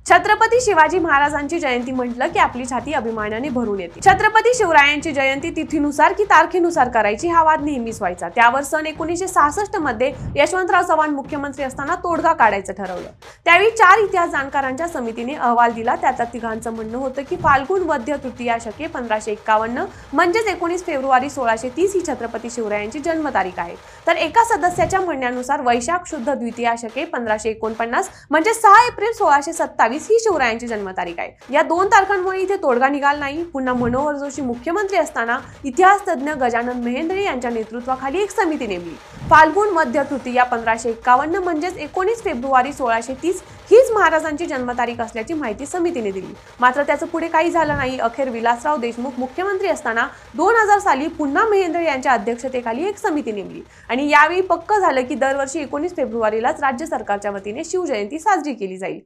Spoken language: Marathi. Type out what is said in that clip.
छत्रपती शिवाजी महाराजांची जयंती म्हटलं की आपली छाती अभिमानाने भरून येते। छत्रपती शिवरायांची जयंती तिथीनुसार की तारखेनुसार करायची हा वाद नेहमीच व्हायचा। त्यावर सन 1966 मध्ये यशवंतराव चव्हाण मुख्यमंत्री असताना तोडगा काढायचं ठरवलं। त्यावेळी 4 इतिहास जाणकारांच्या समितीने अहवाल दिला। त्यात तिघांचं म्हणणं होतं की फाल्गुन वद्य तृतीया शके 1551 म्हणजेच 19 फेब्रुवारी 1630 ही छत्रपती शिवरायांची जन्मतारीख आहे। तर एका सदस्याच्या म्हणण्यानुसार वैशाख शुद्ध द्वितीया शके 1549 म्हणजे 6 एप्रिल 1627 ही शिवरायांची जन्मतारीख आहे। या 2 तारखांमुळे इथे तोडगा निघाला नाही। पुन्हा मनोहर जोशी मुख्यमंत्री असताना इतिहास तज्ञ गजानन मेहेंद्रे यांच्या नेतृत्वाखाली एक समिती नेमली। फाल्गुन मध्य तृतीया 1551 म्हणजेच 19 फेब्रुवारी 1630 हीच महाराजांची जन्मतारीख असल्याची माहिती समितीने दिली। मात्र त्याचं पुढे काही झालं नाही। अखेर विलासराव देशमुख मुख्यमंत्री असताना 2000 साली पुन्हा मेहेंद्रे यांच्या अध्यक्षतेखाली एक समिती नेमली आणि यावेळी पक्क झालं की दरवर्षी 19 फेब्रुवारीलाच राज्य सरकारच्या वतीने शिवजयंती साजरी केली जाईल।